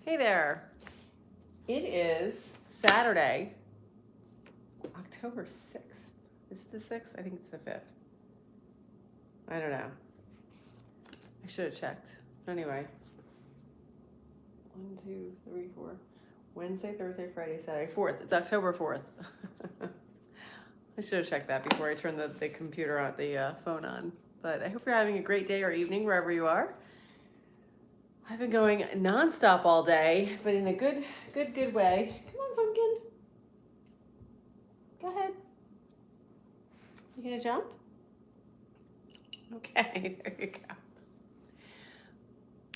Hey there. It is Saturday, October 6th. Is it the 6th? I think it's the 5th. I don't know. I should have checked. Anyway. 1, 2, 3, 4. Wednesday, Thursday, Friday, Saturday. 4th. It's October 4th. I should have checked that before I turned the computer on, the phone on. But I hope you're having a great day or evening wherever you are. I've been going nonstop all day, but in a good way. Come on, Pumpkin. Go ahead. You gonna jump? Okay, there you go.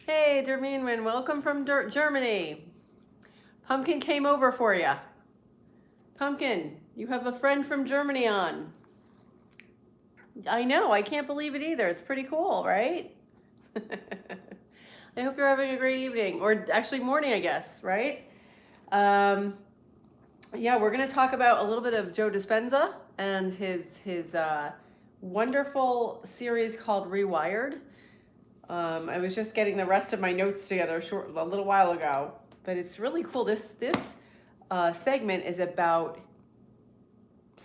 Hey, Derminwin, welcome from Germany. Pumpkin came over for you. Pumpkin, you have a friend from Germany on. I know, I can't believe it either. It's pretty cool, right? I hope you're having a great evening, or actually morning, I guess, right? Yeah, we're going to talk about a little bit of Joe Dispenza and his wonderful series called Rewired. I was just getting the rest of my notes together a little while ago, but it's really cool. This segment is about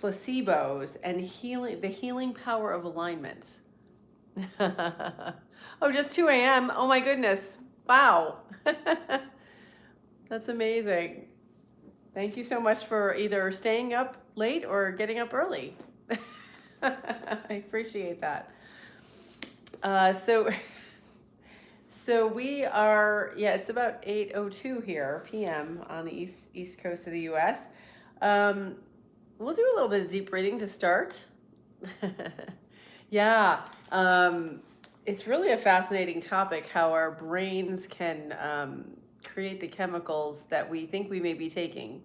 placebos and the healing power of alignment. Oh, just 2 a.m. Oh my goodness. Wow. That's amazing. Thank you so much for either staying up late or getting up early. I appreciate that. So we are, yeah, it's about 8:02 here p.m. on the east coast of the U.S. We'll do a little bit of deep breathing to start. Yeah, it's really a fascinating topic, how our brains can create the chemicals that we think we may be taking.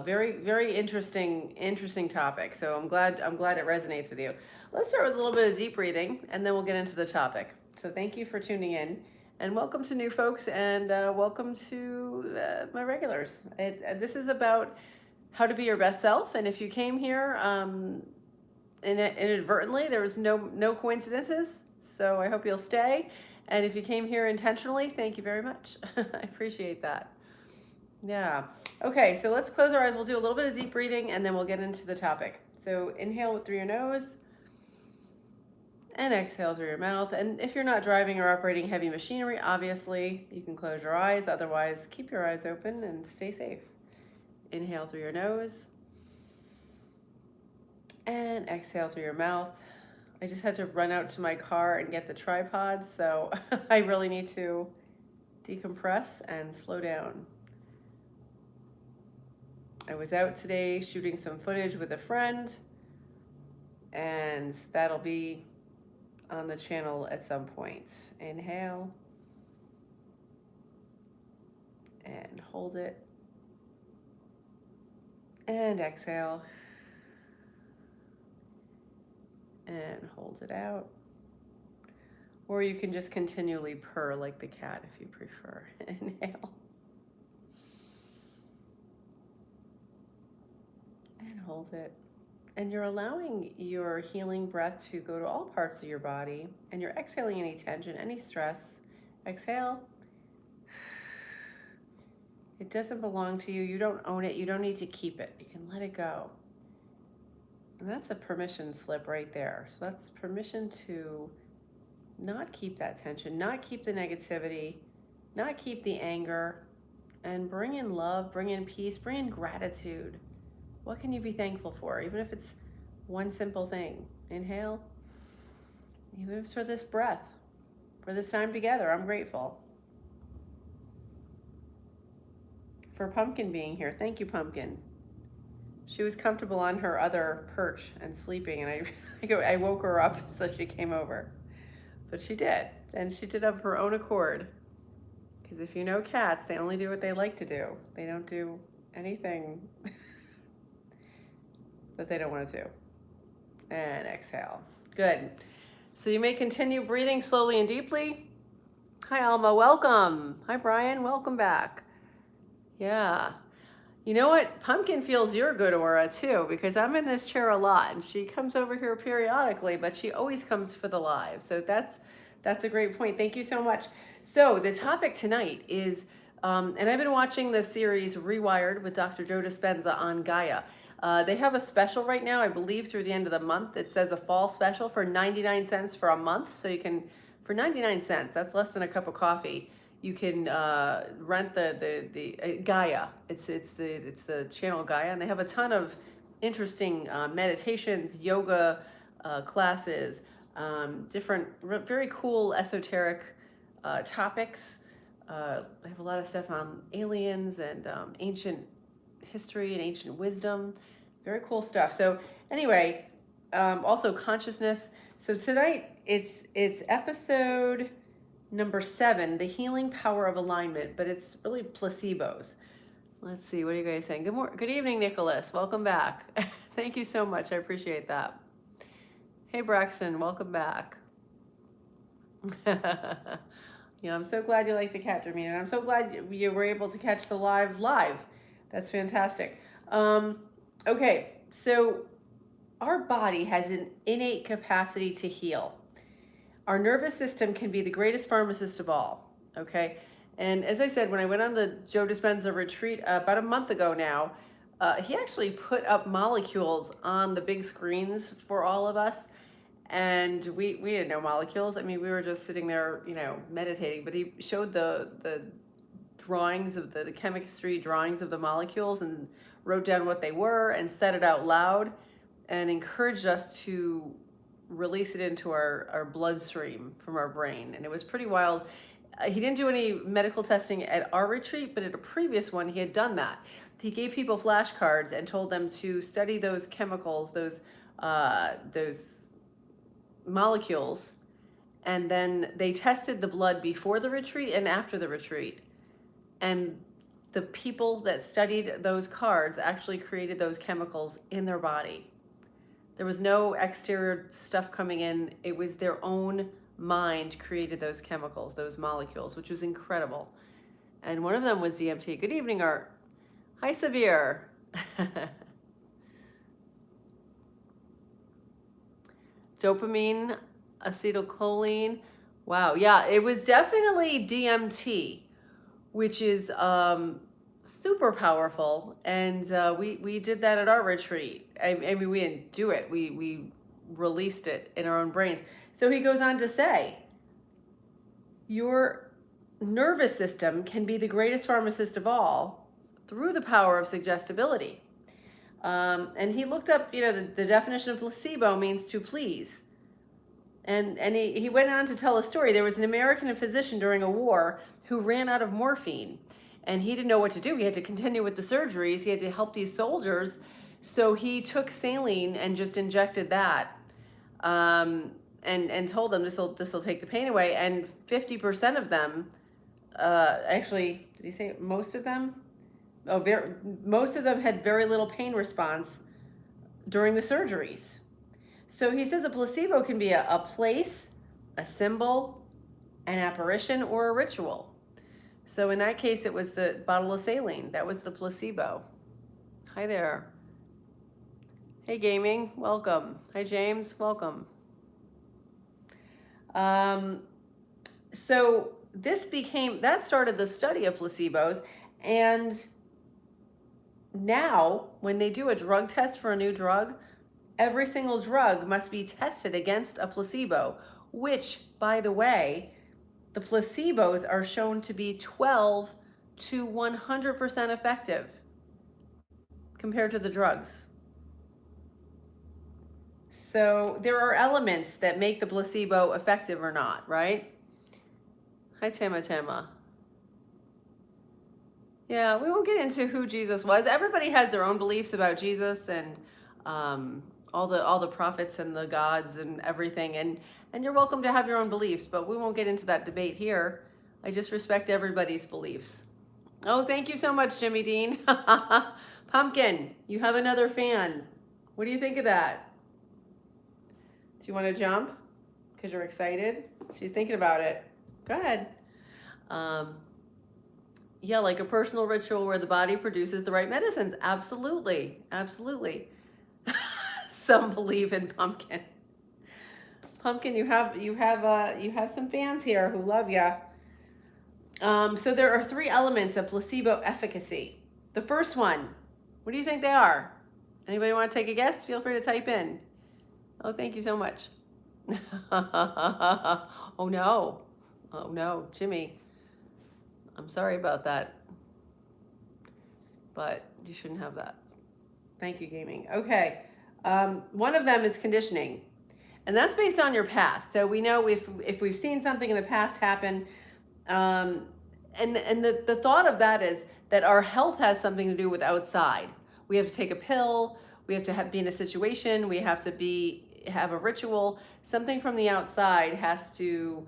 Very, very interesting topic. So I'm glad it resonates with you. Let's start with a little bit of deep breathing, and then we'll get into the topic. So thank you for tuning in, and welcome to new folks, and welcome to my regulars. This is about how to be your best self, and if you came here inadvertently, there was no coincidences. So I hope you'll stay. And if you came here intentionally, thank you very much. I appreciate that. Yeah. Okay, so let's close our eyes. We'll do a little bit of deep breathing and then we'll get into the topic. So inhale through your nose and exhale through your mouth. And if you're not driving or operating heavy machinery, obviously you can close your eyes. Otherwise, keep your eyes open and stay safe. Inhale through your nose and exhale through your mouth. I just had to run out to my car and get the tripod, so I really need to decompress and slow down. I was out today shooting some footage with a friend, and that'll be on the channel at some point. Inhale and hold it, and exhale. And hold it out. Or you can just continually purr like the cat if you prefer. Inhale. And hold it. And you're allowing your healing breath to go to all parts of your body. And you're exhaling any tension, any stress. Exhale. It doesn't belong to you. You don't own it. You don't need to keep it. You can let it go. And that's a permission slip right there. So that's permission to not keep that tension, not keep the negativity, not keep the anger, and bring in love, bring in peace, bring in gratitude. What can you be thankful for? Even if it's one simple thing. Inhale. Even if it's for this breath, for this time together, I'm grateful. For Pumpkin being here. Thank you, Pumpkin. She was comfortable on her other perch and sleeping, and I woke her up so she came over. But she did, and she did of her own accord. Because if you know cats, they only do what they like to do. They don't do anything that they don't want to do. And exhale. Good. So you may continue breathing slowly and deeply. Hi, Alma. Welcome. Hi, Brian. Welcome back. Yeah. You know what? Pumpkin feels your good aura too, because I'm in this chair a lot and she comes over here periodically, but she always comes for the live. So that's a great point. Thank you so much. So the topic tonight is And I've been watching the series Rewired with Dr. Joe Dispenza on Gaia. They have a special right now, I believe through the end of the month. It says a fall special for 99 cents for a month. So you can, for 99 cents, that's less than a cup of coffee, you can rent the Gaia. It's the channel Gaia, and they have a ton of interesting meditations, yoga classes, different very cool esoteric topics. I have a lot of stuff on aliens and ancient history and ancient wisdom. Very cool stuff. So anyway, also consciousness. So tonight it's episode number 7, the healing power of alignment, but it's really placebos. Let's see, what are you guys saying? Good evening, Nicholas. Welcome back. Thank you so much. I appreciate that. Hey, Braxton, welcome back. Yeah, I'm so glad you like the cat, Jermaine, and I'm so glad you were able to catch the live. That's fantastic. Okay, so our body has an innate capacity to heal. Our nervous system can be the greatest pharmacist of all, okay? And as I said, when I went on the Joe Dispenza retreat about a month ago now, he actually put up molecules on the big screens for all of us. And we didn't know molecules. I mean, we were just sitting there, meditating, but he showed the drawings of the chemistry drawings of the molecules and wrote down what they were and said it out loud and encouraged us to release it into our bloodstream from our brain. And it was pretty wild. He didn't do any medical testing at our retreat, but at a previous one, he had done that. He gave people flashcards and told them to study those chemicals, those molecules, and then they tested the blood before the retreat and after the retreat. And the people that studied those cards actually created those chemicals in their body. There was no exterior stuff coming in. It was their own mind created those chemicals, those molecules, which was incredible. And one of them was DMT. Good evening, Art. Hi, Severe. Dopamine, acetylcholine. Wow, yeah, it was definitely DMT, which is super powerful. And we did that at our retreat. I mean, we didn't do it. We released it in our own brains. So he goes on to say, your nervous system can be the greatest pharmacist of all through the power of suggestibility. And he looked up, the definition of placebo means to please. And he went on to tell a story. There was an American physician during a war who ran out of morphine. And he didn't know what to do. He had to continue with the surgeries. He had to help these soldiers. So he took saline and just injected that. And told them this will take the pain away. And 50% of them, actually, did he say most of them? Most of them had very little pain response during the surgeries. So he says a placebo can be a place, a symbol, an apparition, or a ritual. So in that case, it was the bottle of saline. That was the placebo. Hi there. Hey, Gaming, welcome. Hi, James, welcome. So that started the study of placebos. And now, when they do a drug test for a new drug, every single drug must be tested against a placebo, which, by the way, the placebos are shown to be 12 to 100% effective compared to the drugs. So there are elements that make the placebo effective or not, right? Hi, Tama. Yeah, we won't get into who Jesus was. Everybody has their own beliefs about Jesus and all the prophets and the gods and everything. And you're welcome to have your own beliefs, but we won't get into that debate here. I just respect everybody's beliefs. Oh, thank you so much, Jimmy Dean. Pumpkin, you have another fan. What do you think of that? Do you want to jump? Because you're excited? She's thinking about it. Go ahead. Yeah, like a personal ritual where the body produces the right medicines. Absolutely. Absolutely. Some believe in pumpkin. Pumpkin, you have some fans here who love ya. So there are 3 elements of placebo efficacy. The first one, what do you think they are? Anybody want to take a guess? Feel free to type in. Oh, thank you so much. Oh no. Oh no, Jimmy. I'm sorry about that. But you shouldn't have that. Thank you, gaming. Okay. One of them is conditioning. And that's based on your past. So we know if we've seen something in the past happen, and the thought of that is that our health has something to do with outside. We have to take a pill. We have to be in a situation. We have to have a ritual. Something from the outside has to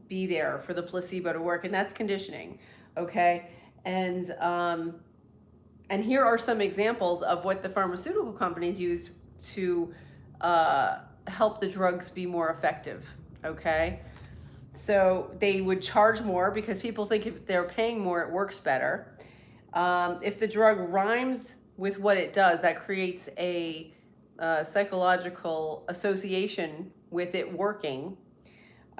be there for the placebo to work, and that's conditioning. Okay, and here are some examples of what the pharmaceutical companies use to help the drugs be more effective. Okay. So they would charge more because people think if they're paying more, it works better. If the drug rhymes with what it does, that creates a psychological association with it working.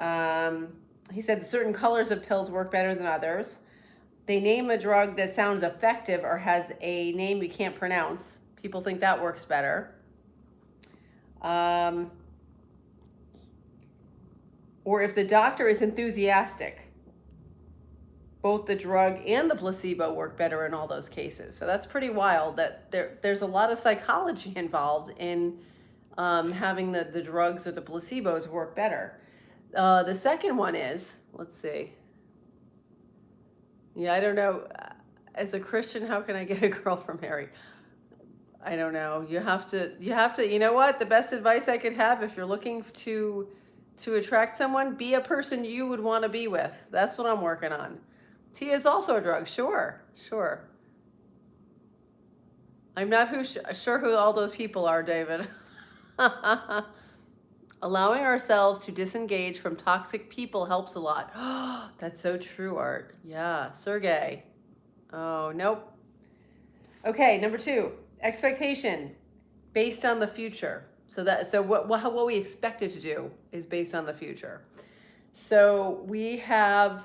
He said certain colors of pills work better than others. They name a drug that sounds effective or has a name you can't pronounce. People think that works better. Or if the doctor is enthusiastic, both the drug and the placebo work better in all those cases. So that's pretty wild that there's a lot of psychology involved in having the drugs or the placebos work better. The second one is, let's see. Yeah, I don't know. As a Christian, how can I get a girl for Mary? I don't know. You have to, you know what? The best advice I could have if you're looking to attract someone, be a person you would want to be with. That's what I'm working on. Tea is also a drug. Sure. I'm not sure who all those people are, David. Allowing ourselves to disengage from toxic people helps a lot. That's so true, Art. Yeah, Sergey. Oh, nope. Okay, number 2, expectation based on the future. So what we expect it to do is based on the future. So we have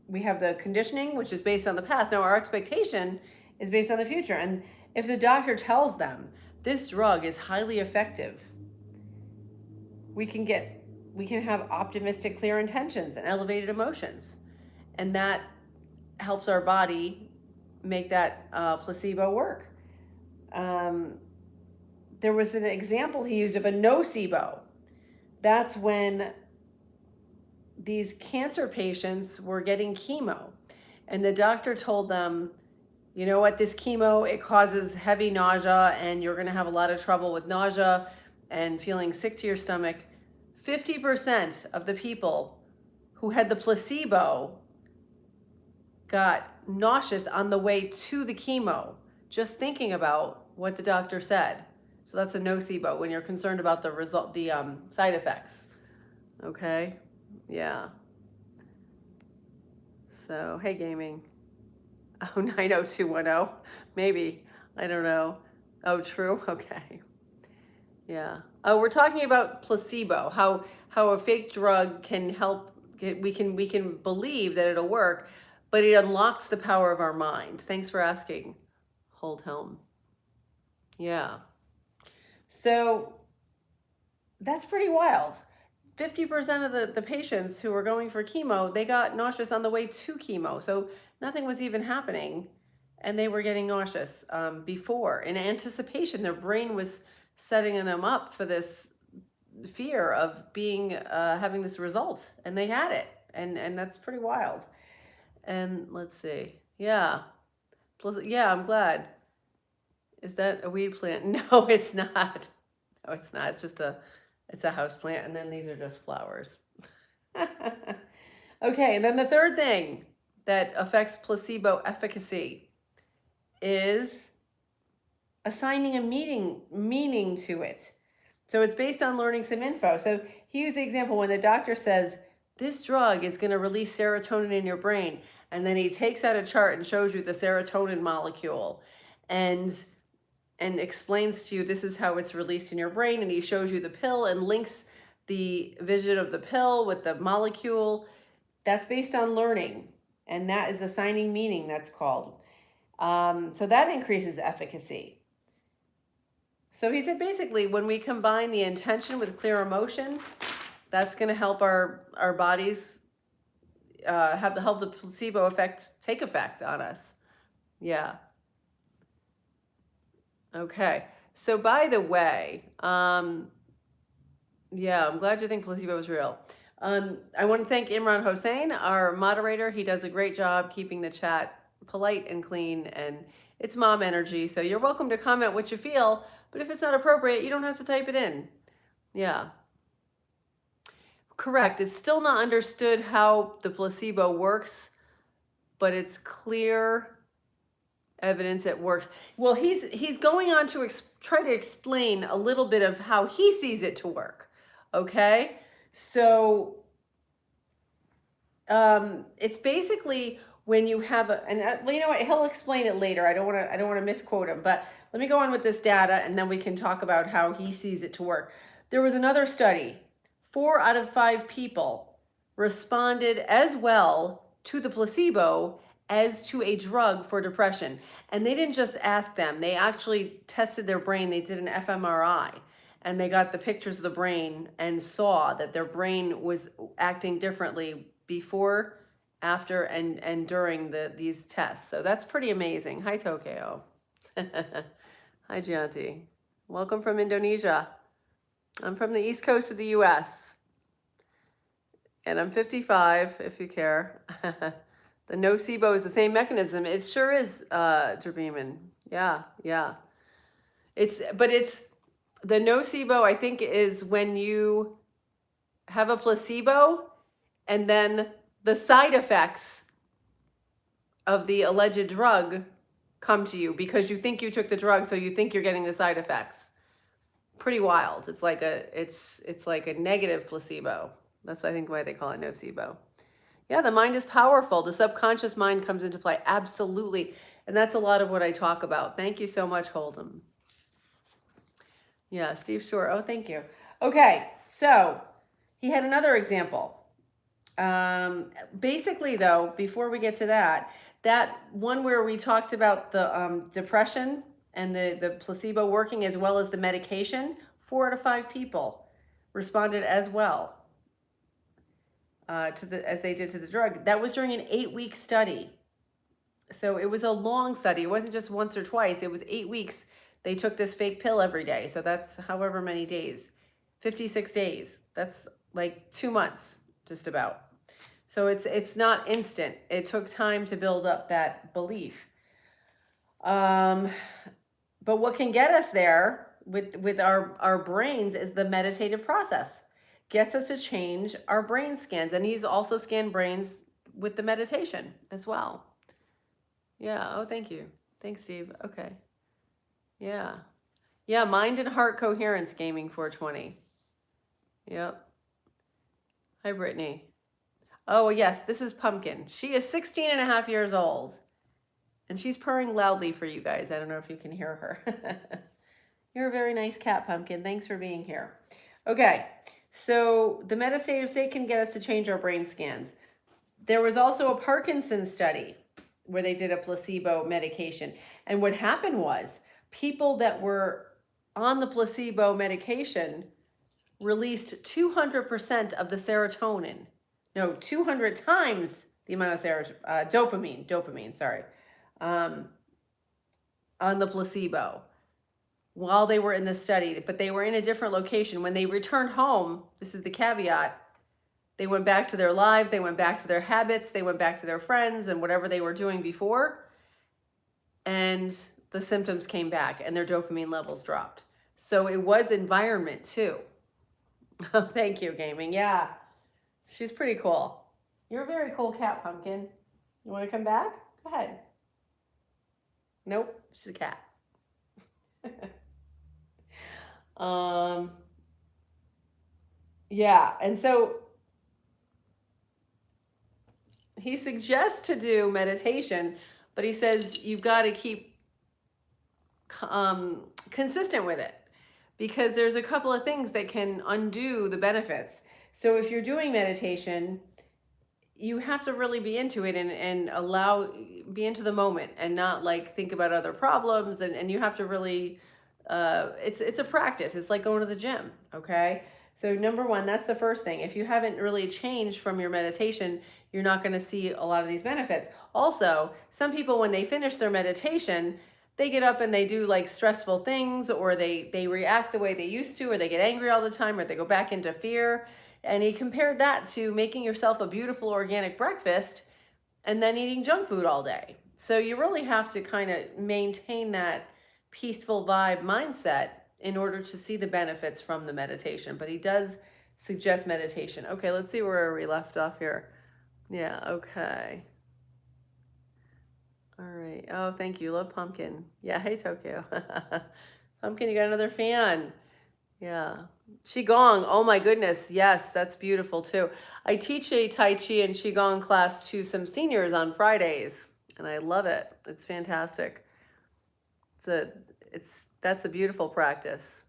the conditioning, which is based on the past. Now our expectation is based on the future. And if the doctor tells them this drug is highly effective, we can have optimistic, clear intentions and elevated emotions, and that helps our body make that placebo work. There was an example he used of a nocebo. That's when these cancer patients were getting chemo, and the doctor told them, you know what, this chemo, it causes heavy nausea and you're going to have a lot of trouble with nausea and feeling sick to your stomach. 50% of the people who had the placebo got nauseous on the way to the chemo, just thinking about what the doctor said. So that's a nocebo when you're concerned about the result, the side effects. Okay, yeah. So hey, gaming. Oh, 90210, maybe, I don't know. Oh, true. Okay, yeah. Oh, we're talking about placebo. How a fake drug can help. We can believe that it'll work, but it unlocks the power of our mind. Thanks for asking. Hold home. Yeah. So that's pretty wild. 50% of the patients who were going for chemo, they got nauseous on the way to chemo. So nothing was even happening, and they were getting nauseous before. In anticipation, their brain was setting them up for this fear of having this result, and they had it, and that's pretty wild. And let's see, yeah, I'm glad. Is that a weed plant? No, it's not. No, it's not. It's a house plant, and then these are just flowers. Okay, and then the third thing that affects placebo efficacy is assigning a meaning to it. So it's based on learning some info. So he used the example when the doctor says, this drug is going to release serotonin in your brain, and then he takes out a chart and shows you the serotonin molecule and explains to you this is how it's released in your brain, and he shows you the pill and links the vision of the pill with the molecule. That's based on learning, and that is assigning meaning, that's called. So that increases efficacy. So he said basically when we combine the intention with clear emotion, that's going to help our bodies help the placebo effect take effect on us. Yeah. Okay. So by the way, yeah, I'm glad you think placebo is real. I want to thank Imran Hossain, our moderator. He does a great job keeping the chat polite and clean, and it's mom energy. So you're welcome to comment what you feel, but if it's not appropriate, you don't have to type it in. Yeah. Correct. It's still not understood how the placebo works, but it's clear evidence it works. Well, he's going on to try to explain a little bit of how he sees it to work. Okay, so it's basically when you have well, you know what? He'll explain it later. I don't want to misquote him, but let me go on with this data, and then we can talk about how he sees it to work. There was another study. 4 out of 5 people responded as well to the placebo as to a drug for depression. And they didn't just ask them, they actually tested their brain. They did an fMRI, and they got the pictures of the brain and saw that their brain was acting differently before, after, and during these tests. So that's pretty amazing. Hi, Tokyo. Hi, Gianti. Welcome from Indonesia. I'm from the East Coast of the US. And I'm 55, if you care. The nocebo is the same mechanism. It sure is, Drabeeman. Yeah, yeah. But the nocebo, I think, is when you have a placebo and then the side effects of the alleged drug come to you because you think you took the drug, so you think you're getting the side effects. Pretty wild. It's like a negative placebo. That's, I think, why they call it nocebo. Yeah, the mind is powerful. The subconscious mind comes into play. Absolutely. And that's a lot of what I talk about. Thank you so much, Hold'em. Yeah, Steve Shore. Oh, thank you. Okay, so he had another example. Basically, though, before we get to that one where we talked about the depression and the placebo working as well as the medication, 4 out of 5 people responded as well as they did to the drug. That was during an 8-week study. So it was a long study. It wasn't just once or twice. It was 8 weeks. They took this fake pill every day. So that's however many days, 56 days. That's like 2 months, just about. So it's not instant. It took time to build up that belief. But what can get us there with our brains is the meditative process. Gets us to change our brain scans. And he's also scanned brains with the meditation as well. Yeah. Oh, thank you. Thanks, Steve. Okay. Yeah. Yeah. Mind and heart coherence gaming 420. Yep. Hi, Brittany. Oh, yes. This is Pumpkin. She is 16 and a half years old. And she's purring loudly for you guys. I don't know if you can hear her. You're a very nice cat, Pumpkin. Thanks for being here. Okay. So the meditative state can get us to change our brain scans. There was also a Parkinson's study where they did a placebo medication. And what happened was people that were on the placebo medication released 200% of the serotonin. No, 200 times the amount of dopamine, sorry, on the placebo while they were in the study, but they were in a different location. When they returned home, this is the caveat, they went back to their lives, they went back to their habits, they went back to their friends and whatever they were doing before, and the symptoms came back and their dopamine levels dropped. So it was environment too. Thank you, Gaming. Yeah, she's pretty cool. You're a very cool cat, Pumpkin. You want to come back? Go ahead. Nope, she's a cat. Yeah, and so he suggests to do meditation, but he says you've got to keep consistent with it because there's a couple of things that can undo the benefits. So if you're doing meditation, you have to really be into it and be into the moment and not like think about other problems, and you have to really it's a practice. It's like going to the gym, okay? So number one, that's the first thing. If you haven't really changed from your meditation, you're not going to see a lot of these benefits. Also, some people, when they finish their meditation, they get up and they do like stressful things, or they react the way they used to, or they get angry all the time, or they go back into fear. And he compared that to making yourself a beautiful organic breakfast and then eating junk food all day. So you really have to kind of maintain that peaceful vibe mindset in order to see the benefits from the meditation. But he does suggest meditation. Okay, let's see where we left off here. Yeah, okay. All right. Oh, thank you. Love Pumpkin. Yeah, hey, Tokyo. Pumpkin, you got another fan. Yeah. Qigong. Oh my goodness. Yes, that's beautiful too. I teach a Tai Chi and Qigong class to some seniors on Fridays, and I love it. It's fantastic. That's a beautiful practice.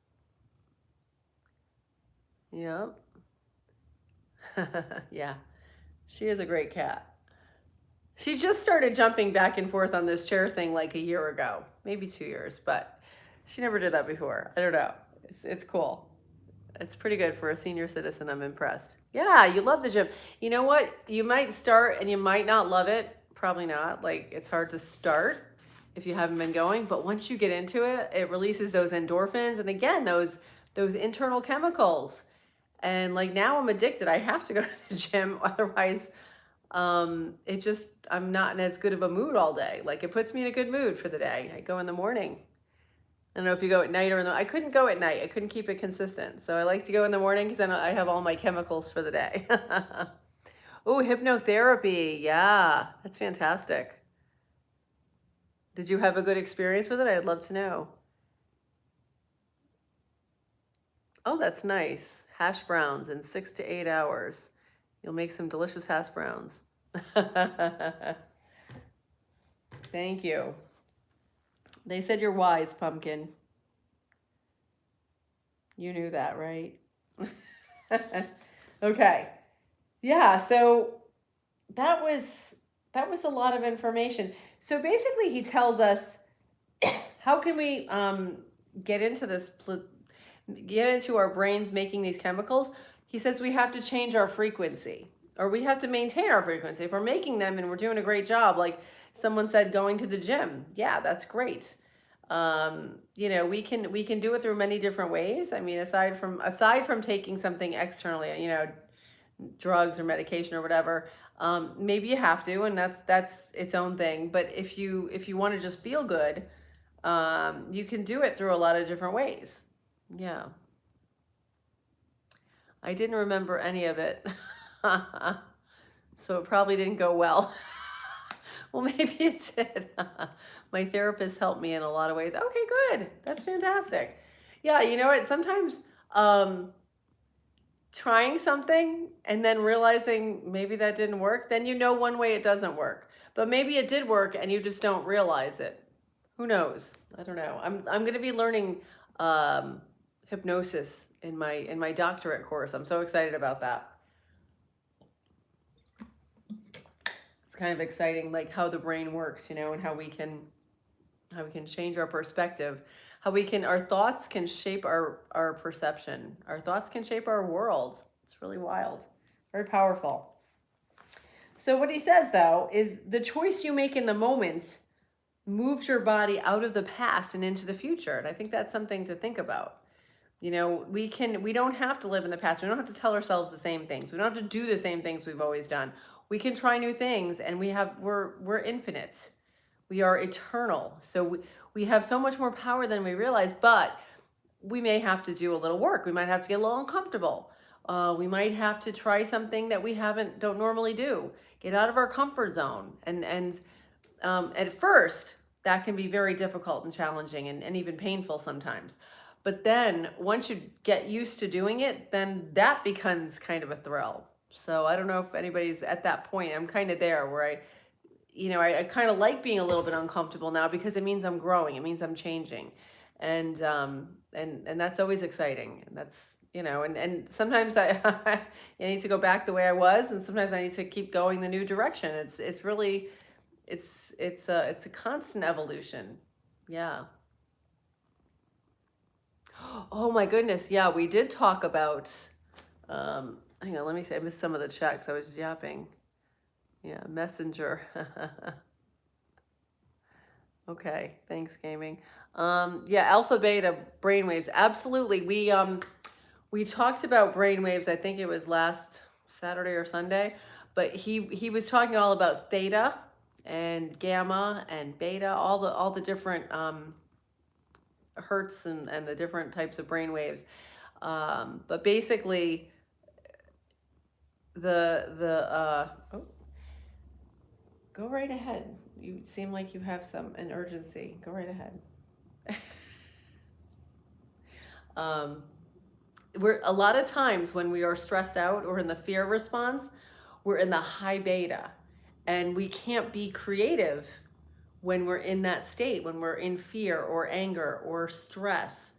Yep. Yeah. She is a great cat. She just started jumping back and forth on this chair thing like a year ago, maybe 2 years, but she never did that before. I don't know. It's cool. It's pretty good for a senior citizen. I'm impressed. Yeah, you love the gym. You know what? You might start and you might not love it. Probably not. Like, it's hard to start if you haven't been going, but once you get into it, it releases those endorphins and again, those internal chemicals. And like now I'm addicted. I have to go to the gym otherwise it just I'm not in as good of a mood all day. Like it puts me in a good mood for the day. I go in the morning. I don't know if you go at night or I couldn't go at night. I couldn't keep it consistent. So I like to go in the morning because then I have all my chemicals for the day. Oh, hypnotherapy. Yeah, that's fantastic. Did you have a good experience with it? I'd love to know. Oh, that's nice. Hash browns in 6 to 8 hours. You'll make some delicious hash browns. Thank you. They said you're wise, Pumpkin. You knew that, right? Okay. Yeah, so that was that was a lot of information. So basically he tells us how can we get into this get into our brains making these chemicals. He says we have to change our frequency, or we have to maintain our frequency. If we're making them and we're doing a great job, like someone said, going to the gym, yeah, that's great. We can do it through many different ways. I mean, aside from taking something externally, drugs or medication or whatever, maybe you have to, and that's its own thing. But if you want to just feel good, you can do it through a lot of different ways. Yeah. I didn't remember any of it. So it probably didn't go well. Well, maybe it did. My therapist helped me in a lot of ways. Okay, good. That's fantastic. Yeah, you know what? Sometimes trying something and then realizing maybe that didn't work, then you know one way it doesn't work. But maybe it did work and you just don't realize it. Who knows? I don't know. I'm going to be learning hypnosis in my doctorate course. I'm so excited about that. It's kind of exciting, like how the brain works, and how we can change our perspective, our thoughts can shape our perception. Our thoughts can shape our world. It's really wild, very powerful. So what he says though is the choice you make in the moment moves your body out of the past and into the future. And I think that's something to think about. We don't have to live in the past. We don't have to tell ourselves the same things. We don't have to do the same things we've always done. We can try new things, and we're infinite. We are eternal. So we have so much more power than we realize, but we may have to do a little work. We might have to get a little uncomfortable. We might have to try something that we don't normally do. Get out of our comfort zone. And at first, that can be very difficult and challenging and even painful sometimes. But then once you get used to doing it, then that becomes kind of a thrill. So I don't know if anybody's at that point. I'm kind of there where I kind of like being a little bit uncomfortable now because it means I'm growing. It means I'm changing. and that's always exciting. And that's, and sometimes I need to go back the way I was, and sometimes I need to keep going the new direction. It's really, it's a constant evolution. Yeah. Oh my goodness. Yeah, we did talk about, hang on, let me see. I missed some of the checks. I was yapping. Yeah, Messenger. Okay, thanks, gaming. Yeah, alpha beta brainwaves. Absolutely. We talked about brainwaves. I think it was last Saturday or Sunday, but he was talking all about theta and gamma and beta, all the different hertz and the different types of brainwaves. But basically, oh, go right ahead. You seem like you have an urgency. Go right ahead. um, we're a lot of times when we are stressed out or in the fear response, we're in the high beta, and we can't be creative when we're in that state, when we're in fear or anger or stress.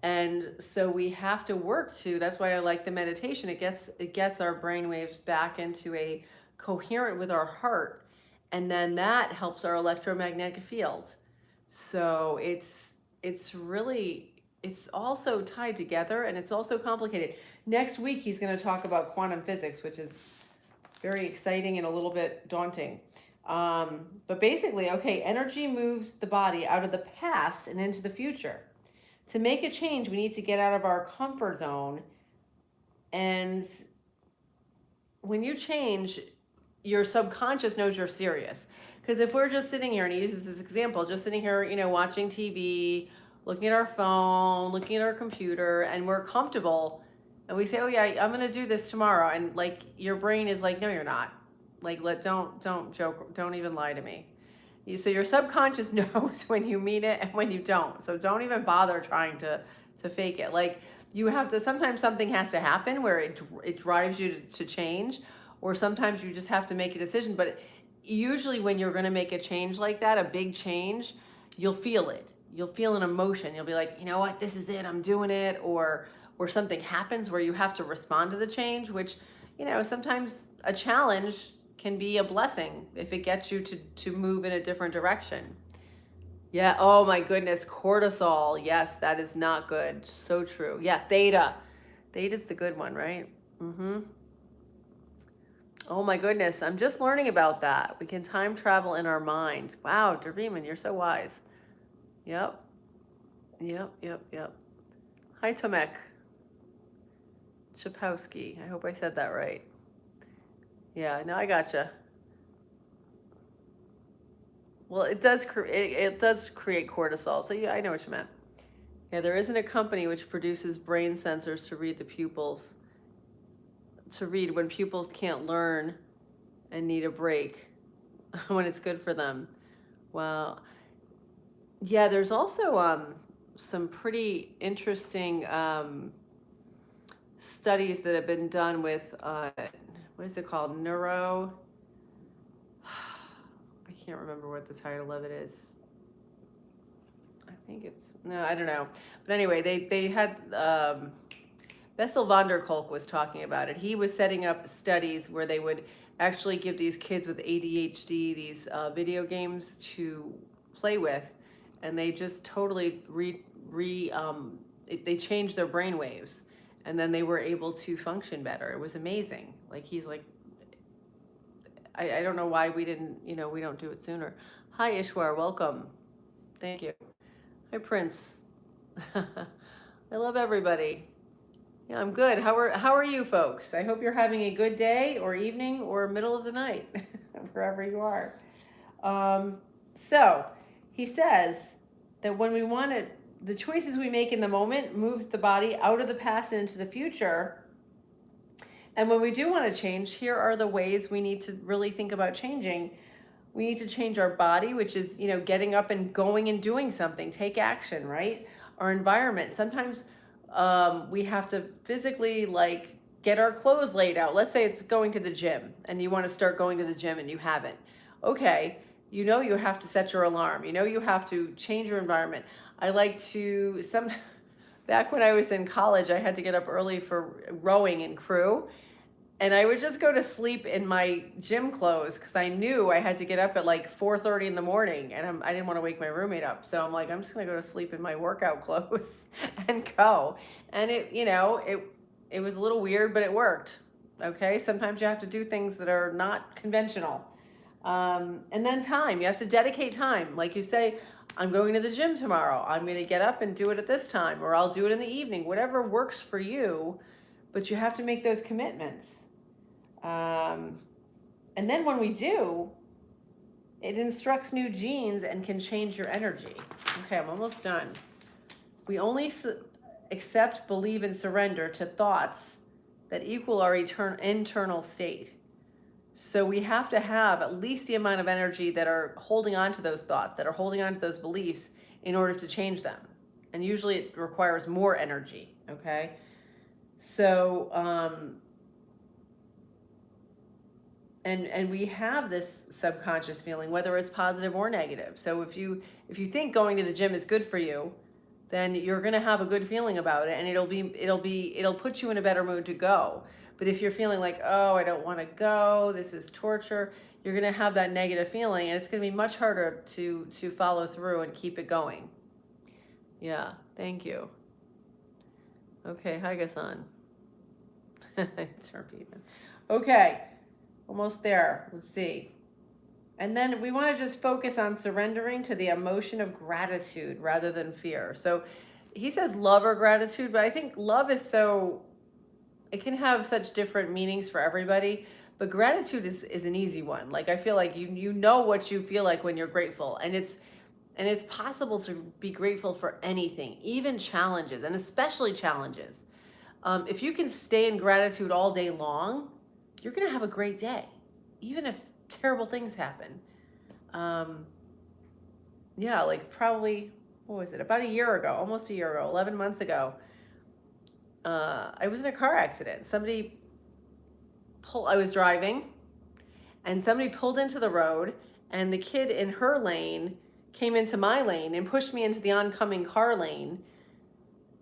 And so we have to work to, that's why I like the meditation. It gets our brain waves back into a coherent with our heart, and then that helps our electromagnetic field. So it's also tied together, and it's also complicated. Next week he's going to talk about quantum physics, which is very exciting and a little bit daunting. But basically, okay, energy moves the body out of the past and into the future. To make a change, we need to get out of our comfort zone. And when you change, your subconscious knows you're serious. Because if we're just sitting here, and he uses this example, just sitting here, watching TV, looking at our phone, looking at our computer, and we're comfortable, and we say, "Oh yeah, I'm gonna do this tomorrow," and like your brain is like, "No, you're not." Like, don't joke, don't even lie to me. So your subconscious knows when you mean it and when you don't. So don't even bother trying to fake it. Like, you have to, sometimes something has to happen where it drives you to change, or sometimes you just have to make a decision. But usually when you're going to make a change like that, a big change, you'll feel it. You'll feel an emotion. You'll be like, you know what, this is it, I'm doing it. Or something happens where you have to respond to the change, which, sometimes a challenge can be a blessing if it gets you to move in a different direction. Yeah, oh my goodness, cortisol. Yes, that is not good. So true. Yeah, theta. Theta's the good one, right? Mm-hmm. Oh my goodness, I'm just learning about that. We can time travel in our mind. Wow, Derbeeman, you're so wise. Yep. Yep, yep, yep. Hi, Tomek. Chapowski. I hope I said that right. Yeah, no, I gotcha. Well, it does create cortisol. So yeah, I know what you meant. Yeah, there isn't a company which produces brain sensors to read the pupils, to read when pupils can't learn and need a break when it's good for them. Wow. Yeah, there's also some pretty interesting studies that have been done with what is it called? I can't remember what the title of it is. I think it's, no, I don't know. But anyway, they had Bessel van der Kolk was talking about it. He was setting up studies where they would actually give these kids with ADHD these video games to play with, and they just totally they changed their brain waves, and then they were able to function better. It was amazing. Like, he's like, I don't know why we don't do it sooner. Hi, Ishwar, welcome. Thank you. Hi, Prince. I love everybody. Yeah, I'm good. How are you folks? I hope you're having a good day or evening or middle of the night, wherever you are. So he says that when we want to, the choices we make in the moment moves the body out of the past and into the future. And when we do want to change, here are the ways we need to really think about changing. We need to change our body, which is, getting up and going and doing something, take action, right? Our environment. Sometimes we have to physically, like, get our clothes laid out. Let's say it's going to the gym and you want to start going to the gym and you haven't. Okay, you have to set your alarm. You have to change your environment. I like to, back when I was in college, I had to get up early for rowing and crew. And I would just go to sleep in my gym clothes because I knew I had to get up at like 4:30 in the morning, and I didn't want to wake my roommate up. So I'm like, I'm just gonna go to sleep in my workout clothes and go. And it was a little weird, but it worked. Okay, sometimes you have to do things that are not conventional. And then time, you have to dedicate time. Like you say, I'm going to the gym tomorrow. I'm going to get up and do it at this time, or I'll do it in the evening, whatever works for you. But you have to make those commitments. And then when we do, it instructs new genes and can change your energy. Okay, I'm almost done. We only accept, believe, and surrender to thoughts that equal our internal state. So we have to have at least the amount of energy that are holding on to those thoughts, that are holding on to those beliefs in order to change them. And usually it requires more energy, okay? So, and we have this subconscious feeling, whether it's positive or negative. So if you think going to the gym is good for you, then you're going to have a good feeling about it, and it'll put you in a better mood to go. But if you're feeling like, oh, I don't want to go, this is torture, you're going to have that negative feeling, and it's going to be much harder to follow through and keep it going. Yeah, thank you. Okay, hi, Gassan. Okay, almost there. Let's see. And then we want to just focus on surrendering to the emotion of gratitude rather than fear. So he says love or gratitude, but I think love is it can have such different meanings for everybody. But gratitude is an easy one. Like, I feel like you know what you feel like when you're grateful. And it's possible to be grateful for anything, even challenges, and especially challenges. If you can stay in gratitude all day long, you're going to have a great day, even if terrible things happen. Yeah, like probably, what was it, about a year ago, almost a year ago, 11 months ago, I was in a car accident. I was driving, and somebody pulled into the road, and the kid in her lane came into my lane and pushed me into the oncoming car lane.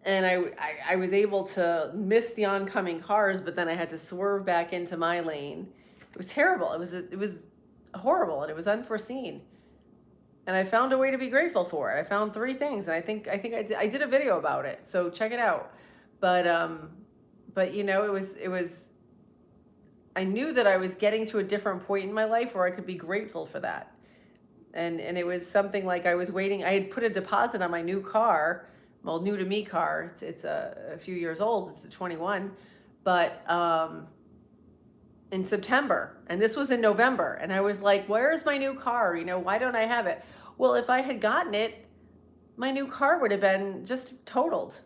And I was able to miss the oncoming cars, but then I had to swerve back into my lane. It was terrible. It was horrible, and it was unforeseen. And I found a way to be grateful for it. I found 3 things, and I think I did a video about it, so check it out. But it was. I knew that I was getting to a different point in my life where I could be grateful for that. And it was something like I was waiting. I had put a deposit on my new car. Well, new to me car. It's a few years old. It's a 21, but in September, and this was in November, and I was like, where is my new car? Why don't I have it? Well, if I had gotten it, my new car would have been just totaled.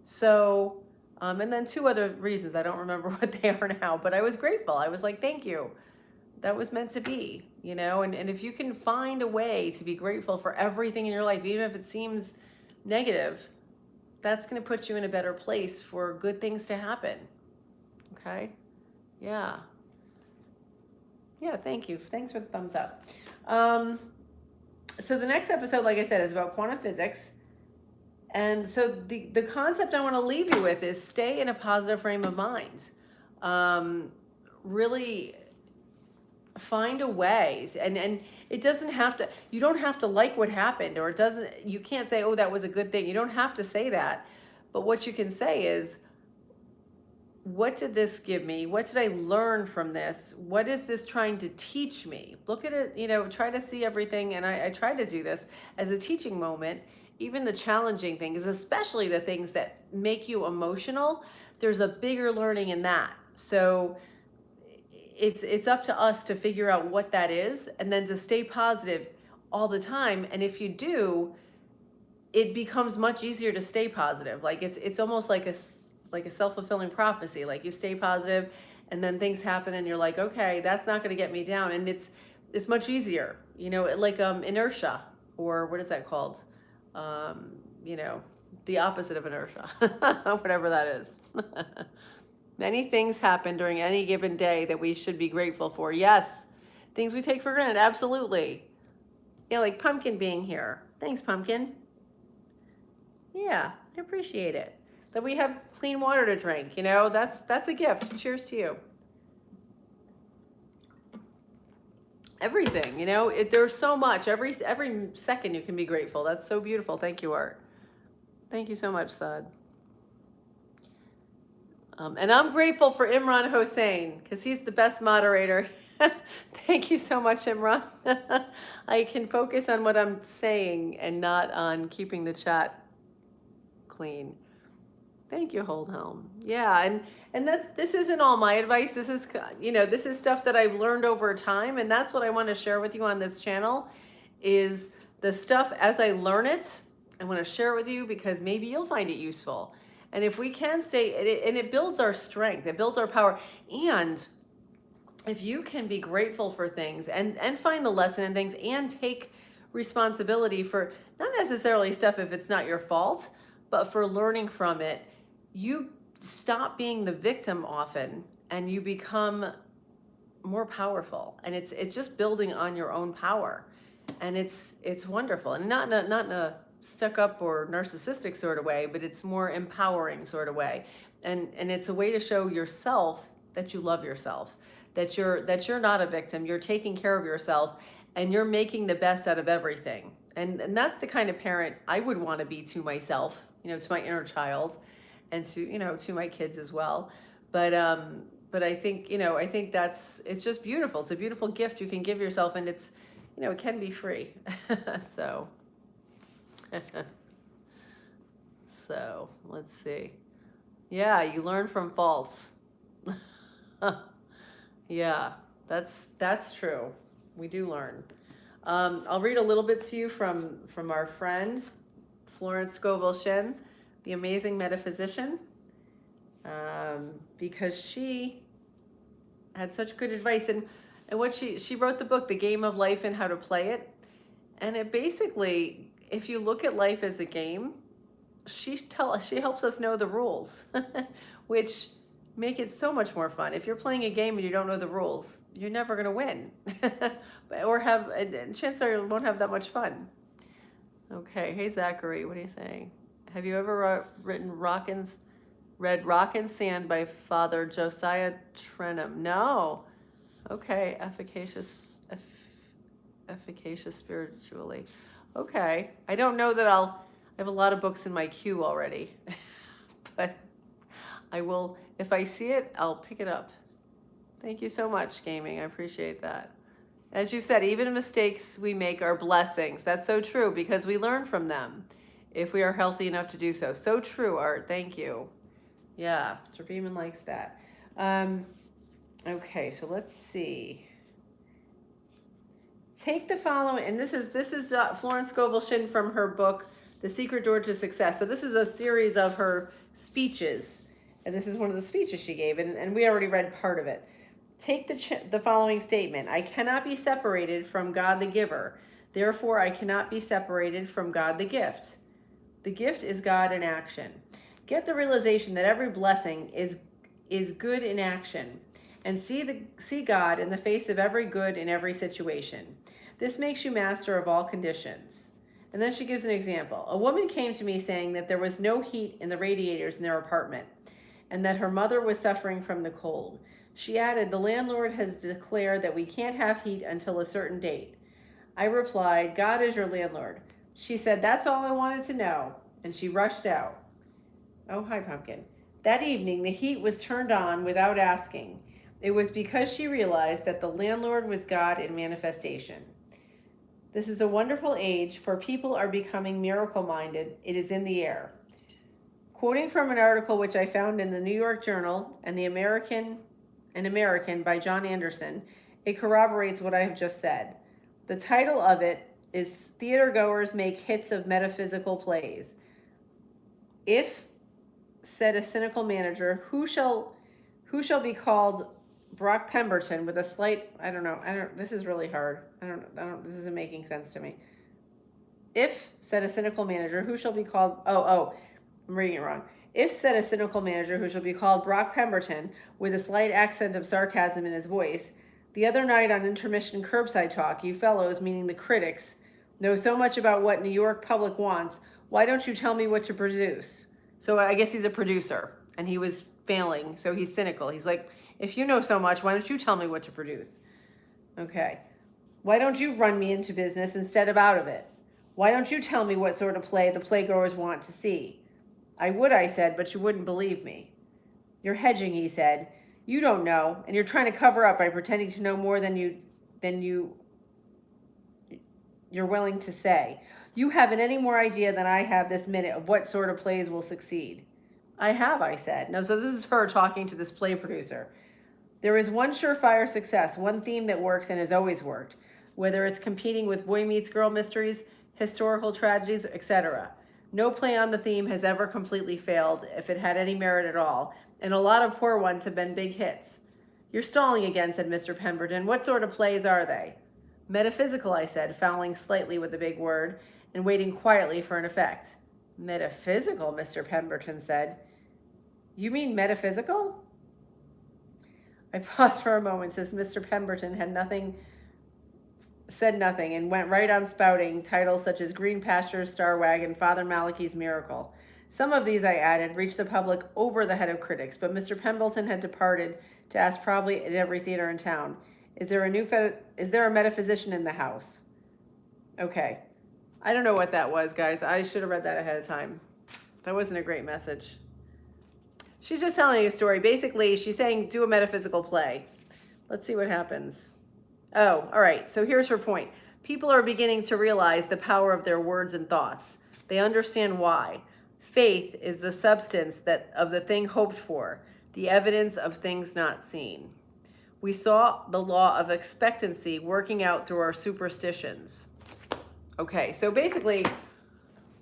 So, and then 2 other reasons, I don't remember what they are now, but I was grateful. I was like, thank you. That was meant to be, and if you can find a way to be grateful for everything in your life, even if it seems negative, that's going to put you in a better place for good things to happen. Okay? Yeah. Yeah, thank you. Thanks for the thumbs up. So the next episode, like I said, is about quantum physics. And so the concept I want to leave you with is stay in a positive frame of mind. Really find a way, and it doesn't have to, you don't have to like what happened, or you can't say, oh, that was a good thing. You don't have to say that. But what you can say is, what did this give me? What did I learn from this? What is this trying to teach me? Look at it, try to see everything. And I try to do this as a teaching moment. Even the challenging things, especially the things that make you emotional, there's a bigger learning in that. So it's up to us to figure out what that is, and then to stay positive all the time. And if you do, it becomes much easier to stay positive. Like it's almost like a self-fulfilling prophecy. Like you stay positive, and then things happen, and you're like, okay, that's not going to get me down, and it's much easier. Like inertia, or what is that called? The opposite of inertia, whatever that is. Many things happen during any given day that we should be grateful for. Yes, things we take for granted, absolutely. Yeah, like Pumpkin being here. Thanks, Pumpkin. Yeah, I appreciate it. That we have clean water to drink, you know, that's a gift. Cheers to you. Everything, you know, there's so much. Every second you can be grateful. That's so beautiful. Thank you, Art. Thank you so much, Saad. And I'm grateful for Imran Hossain because he's the best moderator. Thank you so much, Imran. I can focus on what I'm saying and not on keeping the chat clean. Thank you, Hold Helm. Yeah, and this isn't all my advice. This is, you know, this is stuff that I've learned over time, and that's what I want to share with you on this channel is the stuff as I learn it. I want to share it with you because maybe you'll find it useful. And if we can stay, and it builds our strength, it builds our power. And if you can be grateful for things and find the lesson in things and take responsibility for not necessarily stuff if it's not your fault, but for learning from it, you stop being the victim often and you become more powerful. And it's just building on your own power. And it's wonderful. And not in a stuck up or narcissistic sort of way, but it's more empowering sort of way. And it's a way to show yourself that you love yourself, that you're not a victim, you're taking care of yourself and you're making the best out of everything. And that's the kind of parent I would want to be to myself, you know, to my inner child and to, you know, to my kids as well. But I think, you know, I think it's just beautiful. It's a beautiful gift you can give yourself and it's, you know, it can be free. So so let's see. Yeah, you learn from faults. Yeah, that's true. We do learn. I'll read a little bit to you from our friend Florence Scovel Shen, the amazing metaphysician, because she had such good advice and what she wrote the book The Game of Life and How to Play It, and it basically, if you look at life as a game, she helps us know the rules, which make it so much more fun. If you're playing a game and you don't know the rules, you're never going to win, or have and chances are you won't have that much fun. Okay, hey Zachary, what are you saying? Have you ever read Rockin' Sand by Father Josiah Trenum? No. Okay, efficacious spiritually. Okay, I don't know that I have a lot of books in my queue already, but I will, if I see it, I'll pick it up. Thank you so much, Gaming. I appreciate that. As you said, even mistakes we make are blessings. That's so true because we learn from them if we are healthy enough to do so. So true, Art. Thank you. Yeah, Trebeeman likes that. Okay, so let's see. Take the following, and this is Florence Scovel Shin from her book, The Secret Door to Success. So this is a series of her speeches, and this is one of the speeches she gave, and we already read part of it. Take the following statement. I cannot be separated from God the giver. Therefore, I cannot be separated from God the gift. The gift is God in action. Get the realization that every blessing is good in action, and see God in the face of every good in every situation. This makes you master of all conditions. And then she gives an example. A woman came to me saying that there was no heat in the radiators in their apartment, and that her mother was suffering from the cold. She added, the landlord has declared that we can't have heat until a certain date. I replied, God is your landlord. She said, that's all I wanted to know, and she rushed out. Oh, hi, Pumpkin. That evening, the heat was turned on without asking. It was because she realized that the landlord was God in manifestation. This is a wonderful age, for people are becoming miracle-minded. It is in the air. Quoting from an article which I found in the New York Journal and the American by John Anderson, it corroborates what I have just said. The title of it is Theater Goers Make Hits of Metaphysical Plays. If, said a cynical manager, who shall be called Brock Pemberton with a slight, this is really hard. This isn't making sense to me. If, said a cynical manager, who shall be called, I'm reading it wrong. If, said a cynical manager, who shall be called Brock Pemberton with a slight accent of sarcasm in his voice, the other night on intermission curbside talk, you fellows, meaning the critics, know so much about what New York public wants. Why don't you tell me what to produce? So I guess he's a producer and he was failing. So he's cynical. He's like, if you know so much, why don't you tell me what to produce? Okay. Why don't you run me into business instead of out of it? Why don't you tell me what sort of play the playgoers want to see? I would, I said, but you wouldn't believe me. You're hedging, he said. You don't know, and you're trying to cover up by pretending to know more than you're willing to say. You haven't any more idea than I have this minute of what sort of plays will succeed. I have, I said. No, so this is her talking to this play producer. There is one surefire success, one theme that works and has always worked, whether it's competing with boy meets girl mysteries, historical tragedies, etc. No play on the theme has ever completely failed if it had any merit at all, and a lot of poor ones have been big hits. You're stalling again, said Mr. Pemberton. What sort of plays are they? Metaphysical, I said, fouling slightly with the big word and waiting quietly for an effect. Metaphysical, Mr. Pemberton said. You mean metaphysical? I paused for a moment since Mr. Pemberton said nothing and went right on spouting titles such as Green Pastures, Star Wagon, Father Malachi's Miracle. Some of these, I added, reached the public over the head of critics, but Mr. Pemberton had departed to ask probably at every theater in town, is there a metaphysician in the house? Okay. I don't know what that was, guys. I should have read that ahead of time. That wasn't a great message. She's just telling a story. Basically, she's saying, do a metaphysical play. Let's see what happens. Oh, all right. So here's her point. People are beginning to realize the power of their words and thoughts. They understand why. Faith is the substance of the thing hoped for, the evidence of things not seen. We saw the law of expectancy working out through our superstitions. Okay, so basically,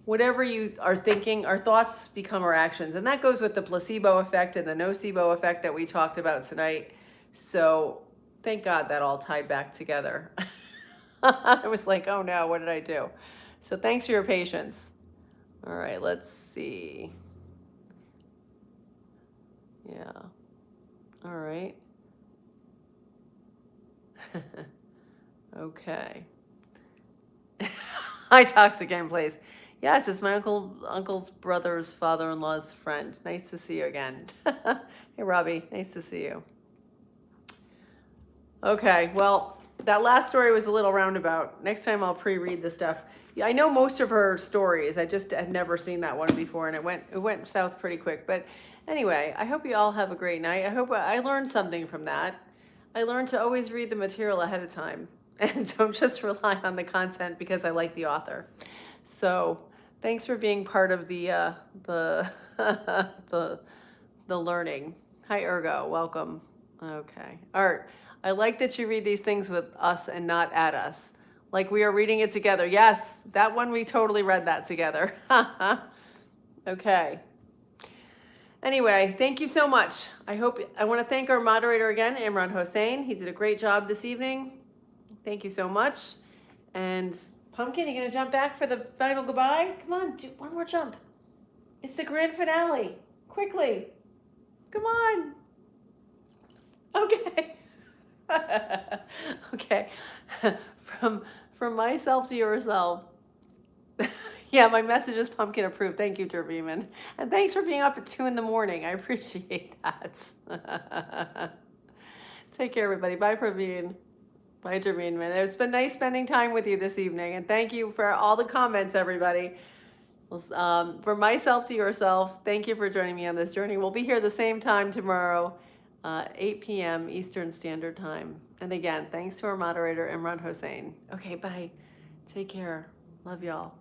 whatever you are thinking, our thoughts become our actions. And that goes with the placebo effect and the nocebo effect that we talked about tonight. So thank God that all tied back together. I was like, oh no, what did I do? So thanks for your patience. All right, let's see. Yeah. All right. Okay. Hi, Toxic Game Place. Yes, it's my uncle's brother's father-in-law's friend. Nice to see you again. Hey, Robbie, nice to see you. Okay, well, that last story was a little roundabout. Next time I'll pre-read the stuff. Yeah, I know most of her stories. I just had never seen that one before, and it went south pretty quick. But anyway, I hope you all have a great night. I hope I learned something from that. I learned to always read the material ahead of time and don't just rely on the content because I like the author. So thanks for being part of the the learning. Hi, Ergo. Welcome. Okay. Art, I like that you read these things with us and not at us. Like we are reading it together. Yes, that one we totally read that together. Okay. Anyway, thank you so much. I want to thank our moderator again, Imran Hossain. He did a great job this evening. Thank you so much. And Pumpkin, you gonna jump back for the final goodbye? Come on, do one more jump. It's the grand finale. Quickly. Come on. Okay. Okay. From myself to yourself. Yeah, my message is pumpkin approved. Thank you, Derbeeman. And thanks for being up at 2 a.m. I appreciate that. Take care, everybody. Bye, Praveen. Bye, Derbeeman. It's been nice spending time with you this evening. And thank you for all the comments, everybody. From myself to yourself, thank you for joining me on this journey. We'll be here the same time tomorrow, 8 p.m. Eastern Standard Time. And again, thanks to our moderator, Imran Hossain. Okay, bye. Take care. Love y'all.